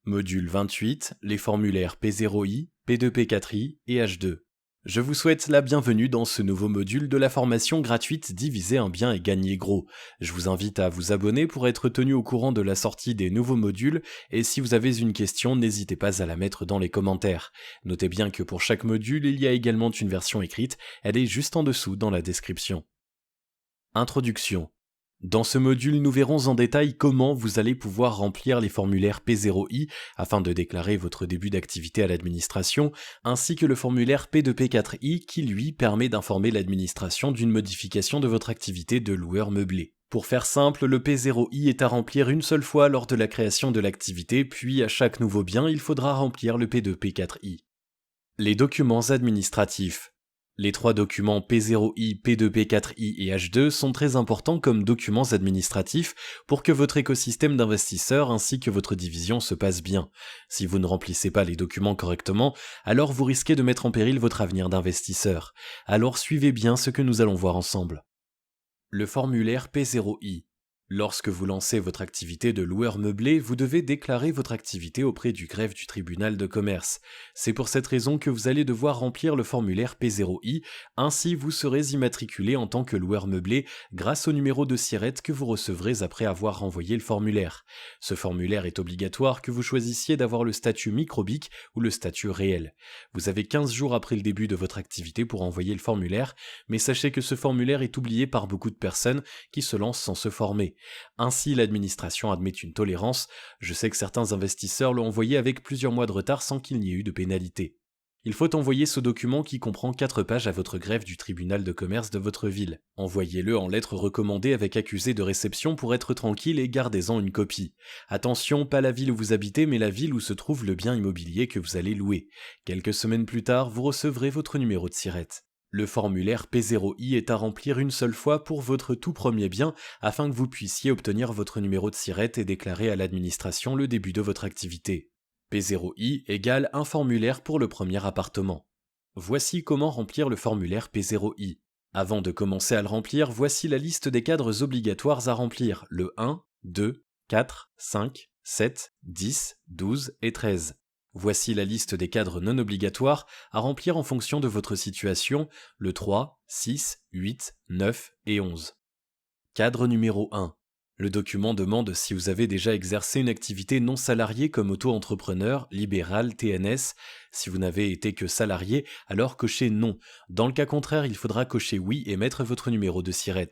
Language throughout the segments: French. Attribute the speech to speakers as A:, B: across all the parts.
A: Module 28, les formulaires P0i, P2P4i et H2. Je vous souhaite la bienvenue dans ce nouveau module de la formation gratuite Diviser un bien et gagner gros. Je vous invite à vous abonner pour être tenu au courant de la sortie des nouveaux modules et si vous avez une question, n'hésitez pas à la mettre dans les commentaires. Notez bien que pour chaque module, il y a également une version écrite, elle est juste en dessous dans la description. Introduction. Dans ce module, nous verrons en détail comment vous allez pouvoir remplir les formulaires P0i afin de déclarer votre début d'activité à l'administration, ainsi que le formulaire P2P4i qui lui permet d'informer l'administration d'une modification de votre activité de loueur meublé. Pour faire simple, le P0i est à remplir une seule fois lors de la création de l'activité, puis à chaque nouveau bien, il faudra remplir le P2P4i. Les documents administratifs. Les trois documents P0i, P2P4i et H2 sont très importants comme documents administratifs pour que votre écosystème d'investisseurs ainsi que votre division se passe bien. Si vous ne remplissez pas les documents correctement, alors vous risquez de mettre en péril votre avenir d'investisseur. Alors suivez bien ce que nous allons voir ensemble. Le formulaire P0i. Lorsque vous lancez votre activité de loueur meublé, vous devez déclarer votre activité auprès du greffe du tribunal de commerce. C'est pour cette raison que vous allez devoir remplir le formulaire P0i, ainsi vous serez immatriculé en tant que loueur meublé grâce au numéro de SIRET que vous recevrez après avoir renvoyé le formulaire. Ce formulaire est obligatoire que vous choisissiez d'avoir le statut microbique ou le statut réel. Vous avez 15 jours après le début de votre activité pour envoyer le formulaire, mais sachez que ce formulaire est oublié par beaucoup de personnes qui se lancent sans se former. Ainsi, l'administration admet une tolérance. Je sais que certains investisseurs l'ont envoyé avec plusieurs mois de retard sans qu'il n'y ait eu de pénalité. Il faut envoyer ce document qui comprend 4 pages à votre greffe du tribunal de commerce de votre ville. Envoyez-le en lettre recommandée avec accusé de réception pour être tranquille et gardez-en une copie. Attention, pas la ville où vous habitez, mais la ville où se trouve le bien immobilier que vous allez louer. Quelques semaines plus tard, vous recevrez votre numéro de SIRET. Le formulaire P0i est à remplir une seule fois pour votre tout premier bien afin que vous puissiez obtenir votre numéro de SIRET et déclarer à l'administration le début de votre activité. P0i égale un formulaire pour le premier appartement. Voici comment remplir le formulaire P0i. Avant de commencer à le remplir, voici la liste des cadres obligatoires à remplir, le 1, 2, 4, 5, 7, 10, 12 et 13. Voici la liste des cadres non obligatoires à remplir en fonction de votre situation, le 3, 6, 8, 9 et 11. Cadre numéro 1. Le document demande si vous avez déjà exercé une activité non salariée comme auto-entrepreneur, libéral, TNS. Si vous n'avez été que salarié, alors cochez non. Dans le cas contraire, il faudra cocher oui et mettre votre numéro de SIRET.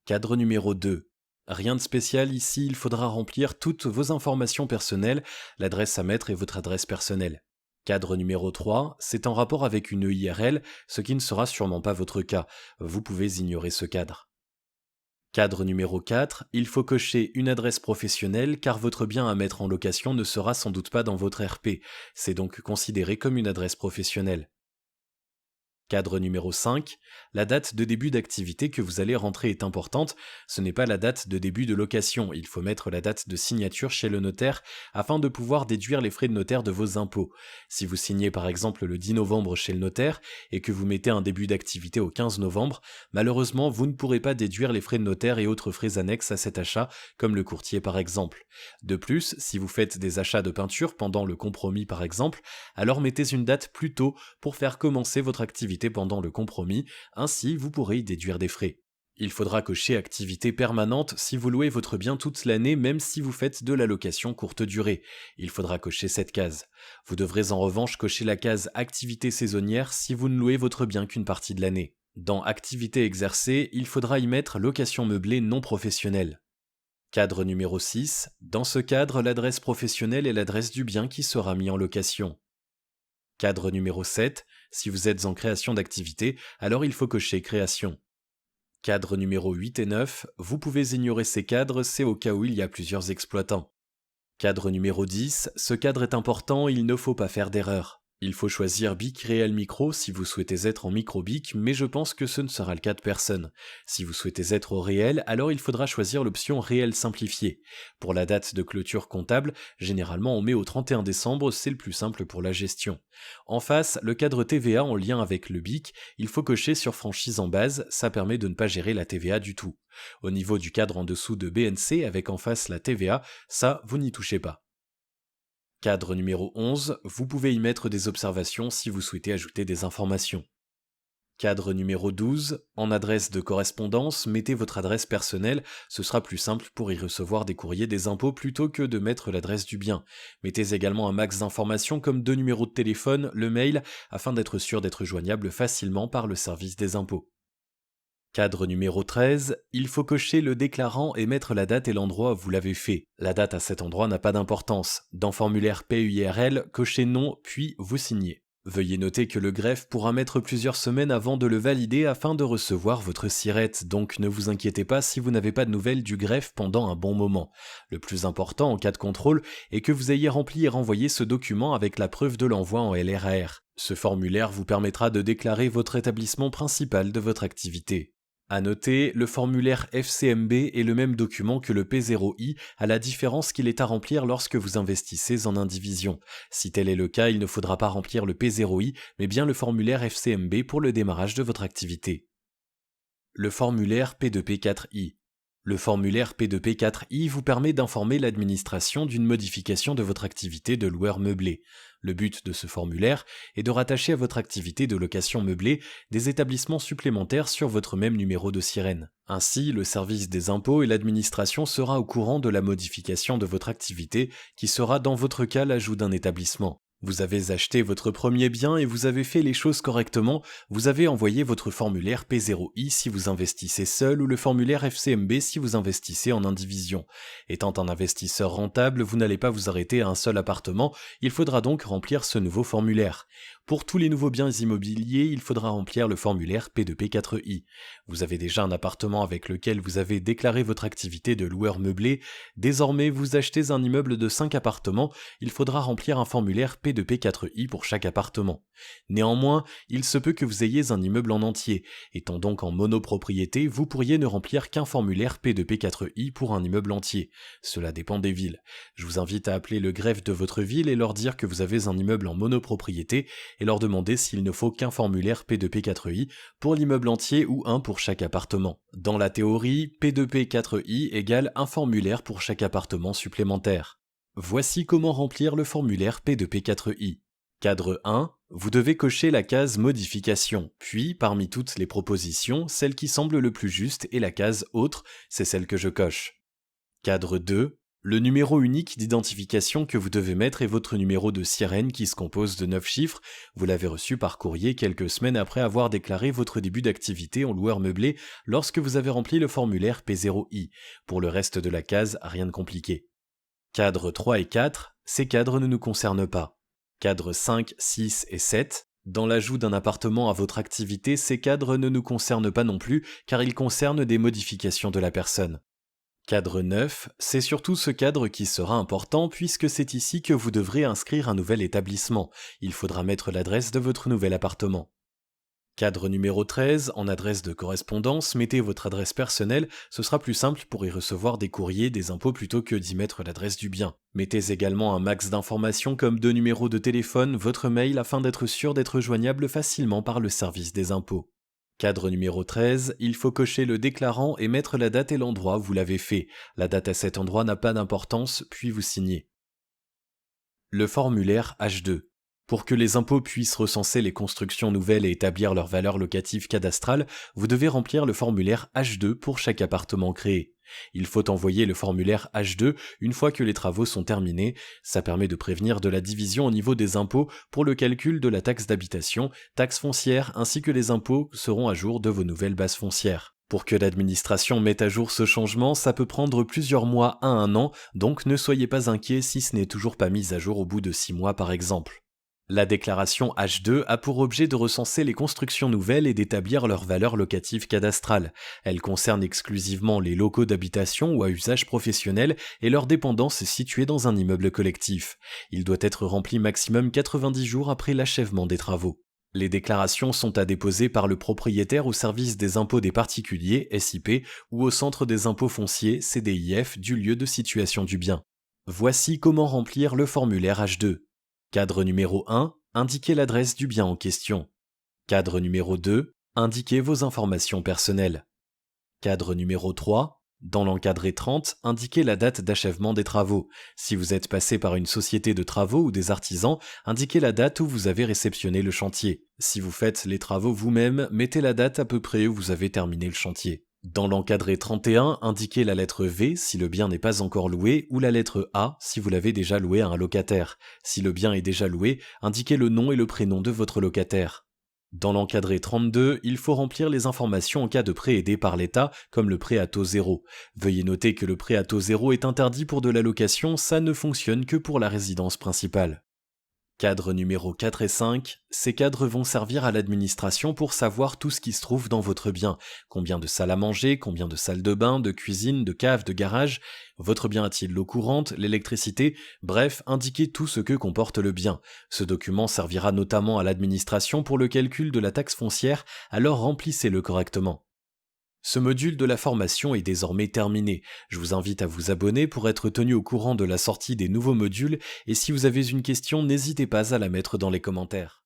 A: Cadre numéro 2. Rien de spécial ici, il faudra remplir toutes vos informations personnelles, l'adresse à mettre et votre adresse personnelle. Cadre numéro 3, c'est en rapport avec une EIRL, ce qui ne sera sûrement pas votre cas. Vous pouvez ignorer ce cadre. Cadre numéro 4, il faut cocher une adresse professionnelle car votre bien à mettre en location ne sera sans doute pas dans votre RP. C'est donc considéré comme une adresse professionnelle. Cadre numéro 5, la date de début d'activité que vous allez rentrer est importante, ce n'est pas la date de début de location, il faut mettre la date de signature chez le notaire afin de pouvoir déduire les frais de notaire de vos impôts. Si vous signez par exemple le 10 novembre chez le notaire et que vous mettez un début d'activité au 15 novembre, malheureusement vous ne pourrez pas déduire les frais de notaire et autres frais annexes à cet achat, comme le courtier par exemple. De plus, si vous faites des achats de peinture pendant le compromis par exemple, alors mettez une date plus tôt pour faire commencer votre activité pendant le compromis, ainsi vous pourrez y déduire des frais. Il faudra cocher activité permanente si vous louez votre bien toute l'année même si vous faites de la location courte durée. Il faudra cocher cette case. Vous devrez en revanche cocher la case activité saisonnière si vous ne louez votre bien qu'une partie de l'année. Dans activité exercée, il faudra y mettre location meublée non professionnelle. Cadre numéro 6, dans ce cadre, l'adresse professionnelle est l'adresse du bien qui sera mis en location. Cadre numéro 7, si vous êtes en création d'activité, alors il faut cocher création. Cadre numéro 8 et 9, vous pouvez ignorer ces cadres, c'est au cas où il y a plusieurs exploitants. Cadre numéro 10, ce cadre est important, il ne faut pas faire d'erreur. Il faut choisir BIC réel micro si vous souhaitez être en micro-BIC, mais je pense que ce ne sera le cas de personne. Si vous souhaitez être au réel, alors il faudra choisir l'option réel simplifié. Pour la date de clôture comptable, généralement on met au 31 décembre, c'est le plus simple pour la gestion. En face, le cadre TVA en lien avec le BIC, il faut cocher sur franchise en base, ça permet de ne pas gérer la TVA du tout. Au niveau du cadre en dessous de BNC avec en face la TVA, ça vous n'y touchez pas. Cadre numéro 11, vous pouvez y mettre des observations si vous souhaitez ajouter des informations. Cadre numéro 12, en adresse de correspondance, mettez votre adresse personnelle, ce sera plus simple pour y recevoir des courriers des impôts plutôt que de mettre l'adresse du bien. Mettez également un max d'informations comme 2 numéros de téléphone, le mail, afin d'être sûr d'être joignable facilement par le service des impôts. Cadre numéro 13, il faut cocher le déclarant et mettre la date et l'endroit où vous l'avez fait. La date à cet endroit n'a pas d'importance. Dans formulaire PUIRL, cochez non, puis vous signez. Veuillez noter que le greffe pourra mettre plusieurs semaines avant de le valider afin de recevoir votre SIRET, donc ne vous inquiétez pas si vous n'avez pas de nouvelles du greffe pendant un bon moment. Le plus important en cas de contrôle est que vous ayez rempli et renvoyé ce document avec la preuve de l'envoi en LRAR. Ce formulaire vous permettra de déclarer votre établissement principal de votre activité. À noter, le formulaire FCMB est le même document que le P0I, à la différence qu'il est à remplir lorsque vous investissez en indivision. Si tel est le cas, il ne faudra pas remplir le P0I, mais bien le formulaire FCMB pour le démarrage de votre activité. Le formulaire P2P4I. Le formulaire P2P4I vous permet d'informer l'administration d'une modification de votre activité de loueur meublé. Le but de ce formulaire est de rattacher à votre activité de location meublée des établissements supplémentaires sur votre même numéro de sirène. Ainsi, le service des impôts et l'administration sera au courant de la modification de votre activité qui sera dans votre cas l'ajout d'un établissement. Vous avez acheté votre premier bien et vous avez fait les choses correctement, vous avez envoyé votre formulaire P0I si vous investissez seul ou le formulaire FCMB si vous investissez en indivision. Étant un investisseur rentable, vous n'allez pas vous arrêter à un seul appartement, il faudra donc remplir ce nouveau formulaire. Pour tous les nouveaux biens immobiliers, il faudra remplir le formulaire P2P4I. Vous avez déjà un appartement avec lequel vous avez déclaré votre activité de loueur meublé. Désormais, vous achetez un immeuble de 5 appartements, il faudra remplir un formulaire P2P4I pour chaque appartement. Néanmoins, il se peut que vous ayez un immeuble en entier. Étant donc en monopropriété, vous pourriez ne remplir qu'un formulaire P2P4I pour un immeuble entier. Cela dépend des villes. Je vous invite à appeler le greffe de votre ville et leur dire que vous avez un immeuble en monopropriété et leur demander s'il ne faut qu'un formulaire P2P4I pour l'immeuble entier ou un pour chaque appartement. Dans la théorie, P2P4I égale un formulaire pour chaque appartement supplémentaire. Voici comment remplir le formulaire P2P4I. Cadre 1, vous devez cocher la case Modification, puis parmi toutes les propositions, celle qui semble le plus juste est la case Autre, c'est celle que je coche. Cadre 2, le numéro unique d'identification que vous devez mettre est votre numéro de sirène qui se compose de 9 chiffres. Vous l'avez reçu par courrier quelques semaines après avoir déclaré votre début d'activité en loueur meublé lorsque vous avez rempli le formulaire P0I. Pour le reste de la case, rien de compliqué. Cadre 3 et 4, ces cadres ne nous concernent pas. Cadre 5, 6 et 7, dans l'ajout d'un appartement à votre activité, ces cadres ne nous concernent pas non plus car ils concernent des modifications de la personne. Cadre 9, c'est surtout ce cadre qui sera important puisque c'est ici que vous devrez inscrire un nouvel établissement. Il faudra mettre l'adresse de votre nouvel appartement. Cadre numéro 13, en adresse de correspondance, mettez votre adresse personnelle, ce sera plus simple pour y recevoir des courriers, des impôts plutôt que d'y mettre l'adresse du bien. Mettez également un max d'informations comme 2 numéros de téléphone, votre mail afin d'être sûr d'être joignable facilement par le service des impôts. Cadre numéro 13, il faut cocher le déclarant et mettre la date et l'endroit où vous l'avez fait. La date à cet endroit n'a pas d'importance, puis vous signez. Le formulaire H2. Pour que les impôts puissent recenser les constructions nouvelles et établir leur valeur locative cadastrale, vous devez remplir le formulaire H2 pour chaque appartement créé. Il faut envoyer le formulaire H2 une fois que les travaux sont terminés. Ça permet de prévenir de la division au niveau des impôts pour le calcul de la taxe d'habitation, taxe foncière ainsi que les impôts seront à jour de vos nouvelles bases foncières. Pour que l'administration mette à jour ce changement, ça peut prendre plusieurs mois à un an, donc ne soyez pas inquiets si ce n'est toujours pas mis à jour au bout de 6 mois par exemple. La déclaration H2 a pour objet de recenser les constructions nouvelles et d'établir leur valeur locative cadastrale. Elle concerne exclusivement les locaux d'habitation ou à usage professionnel et leurs dépendances situées dans un immeuble collectif. Il doit être rempli maximum 90 jours après l'achèvement des travaux. Les déclarations sont à déposer par le propriétaire au service des impôts des particuliers, SIP, ou au centre des impôts fonciers, CDIF, du lieu de situation du bien. Voici comment remplir le formulaire H2. Cadre numéro 1, indiquez l'adresse du bien en question. Cadre numéro 2, indiquez vos informations personnelles. Cadre numéro 3, Dans l'encadré 30, indiquez la date d'achèvement des travaux. Si vous êtes passé par une société de travaux ou des artisans, indiquez la date où vous avez réceptionné le chantier. Si vous faites les travaux vous-même, mettez la date à peu près où vous avez terminé le chantier. Dans l'encadré 31, indiquez la lettre V si le bien n'est pas encore loué ou la lettre A si vous l'avez déjà loué à un locataire. Si le bien est déjà loué, indiquez le nom et le prénom de votre locataire. Dans l'encadré 32, il faut remplir les informations en cas de prêt aidé par l'État, comme le prêt à taux zéro. Veuillez noter que le prêt à taux zéro est interdit pour de la location, ça ne fonctionne que pour la résidence principale. Cadre numéro 4 et 5, ces cadres vont servir à l'administration pour savoir tout ce qui se trouve dans votre bien. Combien de salles à manger, combien de salles de bain, de cuisine, de cave, de garage. Votre bien a-t-il l'eau courante, l'électricité? Bref, indiquez tout ce que comporte le bien. Ce document servira notamment à l'administration pour le calcul de la taxe foncière, alors remplissez-le correctement. Ce module de la formation est désormais terminé. Je vous invite à vous abonner pour être tenu au courant de la sortie des nouveaux modules et si vous avez une question, n'hésitez pas à la mettre dans les commentaires.